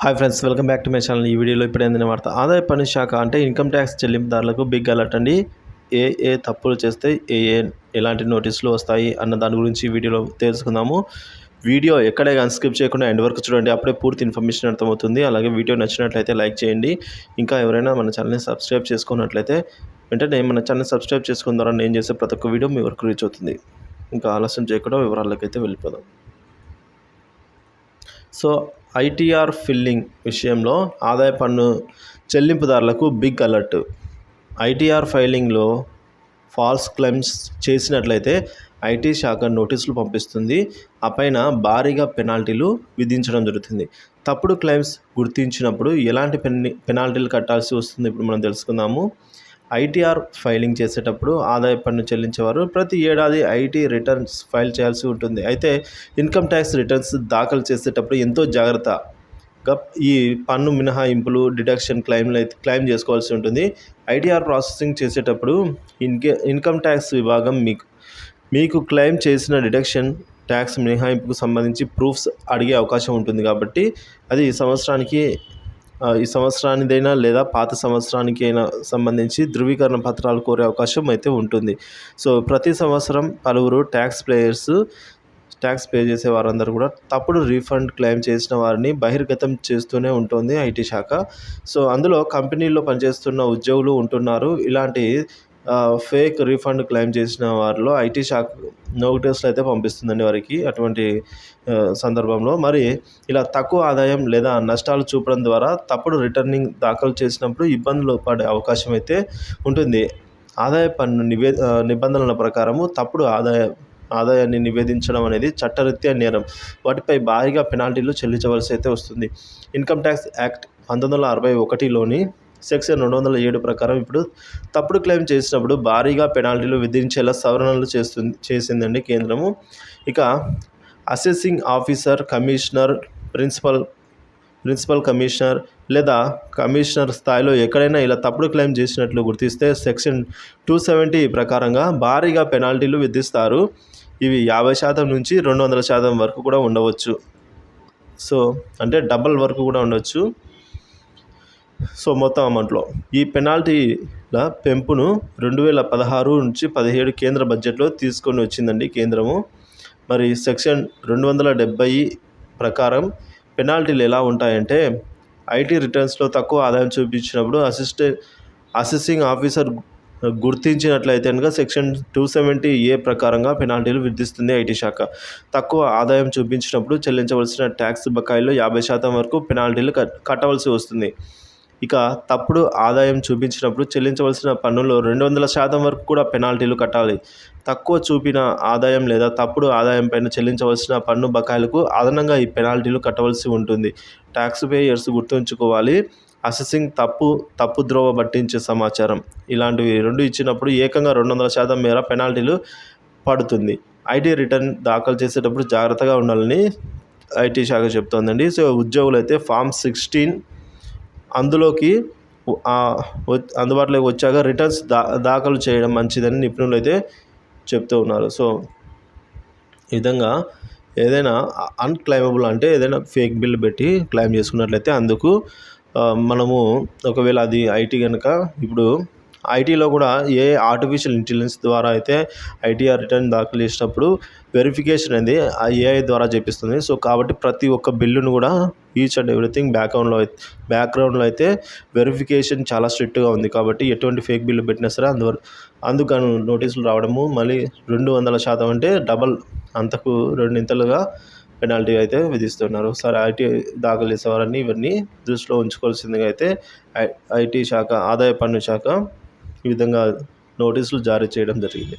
Hi friends, welcome back to my channel. ఈ వీడియోలో ఇప్పుడు ఏందనే వార్త. ఆదాయ పన్ను శాఖ అంటే ఇన్కమ్ ట్యాక్స్ చెల్లింపుదారులకు బిగ్ అలర్ట్ అండి. ఏ తప్పులు చేస్తే ఎలాంటి నోటీసులు వస్తాయి అన్న దాని గురించి వీడియోలో తెలుసుకుందాము. వీడియో ఎక్కడే కానీ స్కిప్ చేయకుండా ఎండ్ వరకు చూడండి, అప్పుడే పూర్తి ఇన్ఫర్మేషన్ అర్థమవుతుంది. అలాగే వీడియో నచ్చినట్లయితే లైక్ చేయండి. ఇంకా ఎవరైనా మన ఛానల్ని సబ్స్క్రైబ్ చేసుకున్నట్లయితే వెంటనే మన ఛానల్ సబ్స్క్రైబ్ చేసుకున్న ద్వారా నేను చేసే ప్రతి ఒక్క వీడియో మీ వరకు రీచ్ అవుతుంది. ఇంకా ఆలస్యం చేయకుండా వివరాలకైతే వెళ్ళిపోదాం. సో ఐటీఆర్ ఫిల్లింగ్ విషయంలో ఆదాయ పన్ను చెల్లింపుదారులకు బిగ్ అలర్ట్. ఐటీఆర్ ఫైలింగ్లో ఫాల్స్ క్లెయిమ్స్ చేసినట్లయితే ఐటీ శాఖ నోటీసులు పంపిస్తుంది. ఆ పైన భారీగా పెనాల్టీలు విధించడం జరుగుతుంది. తప్పుడు క్లెయిమ్స్ గుర్తించినప్పుడు ఎలాంటి పెనాల్టీలు కట్టాల్సి వస్తుంది ఇప్పుడు మనం తెలుసుకుందాము. ఐటీఆర్ ఫైలింగ్ చేసేటప్పుడు ఆదాయ పన్ను చెల్లించేవారు ప్రతి ఏడాది ఐటీ రిటర్న్స్ ఫైల్ చేయాల్సి ఉంటుంది. అయితే ఇన్కమ్ ట్యాక్స్ రిటర్న్స్ దాఖలు చేసేటప్పుడు ఎంతో జాగ్రత్తగా ఈ పన్ను మినహాయింపులు, డిడక్షన్ క్లెయిమ్ చేసుకోవాల్సి ఉంటుంది. ఐటీఆర్ ప్రాసెసింగ్ చేసేటప్పుడు ఇన్కమ్ ట్యాక్స్ విభాగం మీకు క్లెయిమ్ చేసిన డిడక్షన్ ట్యాక్స్ మినహాయింపుకు సంబంధించి ప్రూఫ్స్ అడిగే అవకాశం ఉంటుంది. కాబట్టి అది ఈ సంవత్సరానిదైనా లేదా పాత సంవత్సరానికి అయినా సంబంధించి ధృవీకరణ పత్రాలు కోరే అవకాశం అయితే ఉంటుంది. సో ప్రతి సంవత్సరం పలువురు ట్యాక్స్ పే చేసే వారందరూ కూడా తప్పుడు రీఫండ్ క్లెయిమ్ చేసిన వారిని బహిర్గతం చేస్తూనే ఉంటుంది ఐటీ శాఖ. సో అందులో కంపెనీల్లో పనిచేస్తున్న ఉద్యోగులు ఉంటున్నారు. ఇలాంటి ఫేక్ రీఫండ్ క్లెయిమ్ చేసిన వారిలో ఐటీ శాఖ నోటీసులు అయితే పంపిస్తుందండి వారికి. అటువంటి సందర్భంలో మరి ఇలా తక్కువ ఆదాయం లేదా నష్టాలు చూపడం ద్వారా తప్పుడు రిటర్నింగ్ దాఖలు చేసినప్పుడు ఇబ్బందులు పడే అవకాశం అయితే ఉంటుంది. ఆదాయ పన్ను నిబంధనల ప్రకారము తప్పుడు ఆదాయాన్ని నివేదించడం అనేది చట్టరీత్యా నేరం. వాటిపై భారీగా పెనాల్టీలు చెల్లించవలసి అయితే వస్తుంది. ఇన్కమ్ ట్యాక్స్ యాక్ట్ 1961లోని సెక్షన్ 207 ప్రకారం ఇప్పుడు తప్పుడు క్లెయిమ్ చేసినప్పుడు భారీగా పెనాల్టీలు విధించేలా సవరణలు చేసిందండి కేంద్రము. ఇక assessing officer, commissioner, principal commissioner లేదా కమిషనర్ స్థాయిలో ఎక్కడైనా ఇలా తప్పుడు క్లెయిమ్ చేసినట్లు గుర్తిస్తే సెక్షన్ 270 ప్రకారంగా భారీగా పెనాల్టీలు విధిస్తారు. ఇవి 50% నుంచి 200% వరకు కూడా ఉండవచ్చు. సో అంటే డబల్ వరకు కూడా ఉండవచ్చు. సో మొత్తం అమౌంట్లో ఈ పెనాల్టీల పెంపును 2016 నుంచి 17 కేంద్ర బడ్జెట్లో తీసుకొని వచ్చిందండి కేంద్రము. మరి సెక్షన్ 270 ప్రకారం పెనాల్టీలు ఎలా ఉంటాయంటే, ఐటీ రిటర్న్స్లో తక్కువ ఆదాయం చూపించినప్పుడు అసెసింగ్ ఆఫీసర్ గుర్తించినట్లయితే కనుక సెక్షన్ 270A ప్రకారంగా పెనాల్టీలు విధిస్తుంది ఐటీ శాఖ. తక్కువ ఆదాయం చూపించినప్పుడు చెల్లించవలసిన ట్యాక్స్ బకాయిలో 50% వరకు పెనాల్టీలు కట్టవలసి వస్తుంది. ఇక తప్పుడు ఆదాయం చూపించినప్పుడు చెల్లించవలసిన పన్నులో 200% వరకు కూడా పెనాల్టీలు కట్టాలి. తక్కువ చూపిన ఆదాయం లేదా తప్పుడు ఆదాయం పైన చెల్లించవలసిన పన్ను బకాయిలకు అదనంగా ఈ పెనాల్టీలు కట్టవలసి ఉంటుంది. ట్యాక్స్ పేయర్స్ గుర్తుంచుకోవాలి. అసెసింగ్ తప్పు ద్రోవ పట్టించే సమాచారం ఇలాంటివి 2 ఇచ్చినప్పుడు ఏకంగా 200% మేర పెనాల్టీలు పడుతుంది. ఐటీ రిటర్న్ దాఖలు చేసేటప్పుడు జాగ్రత్తగా ఉండాలని ఐటీ శాఖ చెప్తోందండి. సో ఉద్యోగులు అయితే ఫామ్ 16 అందుబాటులోకి వచ్చాక రిటర్న్స్ దాఖలు చేయడం మంచిదని నిపుణులు అయితే చెప్తూ ఉన్నారు. సో ఈ విధంగా ఏదైనా అన్క్లైమబుల్ అంటే ఏదైనా ఫేక్ బిల్ పెట్టి క్లెయిమ్ చేసుకున్నట్లయితే అందుకు మనము ఒకవేళ అది ఐటీ కనుక ఇప్పుడు ఐటీలో కూడా ఆర్టిఫిషియల్ ఇంటెలిజెన్స్ ద్వారా అయితే ఐటీఆర్ రిటర్న్ దాఖలు చేసినప్పుడు వెరిఫికేషన్ అనేది ఏఐ ద్వారా చేపిస్తుంది. సో కాబట్టి ప్రతి ఒక్క బిల్లును కూడా ఈచ్ అండ్ ఎవ్రీథింగ్ బ్యాక్గ్రౌండ్లో అయితే వెరిఫికేషన్ చాలా స్ట్రిక్ట్గా ఉంది. కాబట్టి ఎటువంటి ఫేక్ బిల్లు పెట్టినా సరే అందుకని నోటీసులు రావడము, మళ్ళీ 200% అంటే డబల్, అంతకు 2 ఇంతలుగా పెనాల్టీ అయితే విధిస్తున్నారు. సరే ఐటీ దాఖలు చేసేవారని ఇవన్నీ దృష్టిలో ఉంచుకోవాల్సిందిగా అయితే ఐటీ శాఖ, ఆదాయ పన్ను శాఖ ఈ విధంగా నోటీసులు జారీ చేయడం జరిగింది.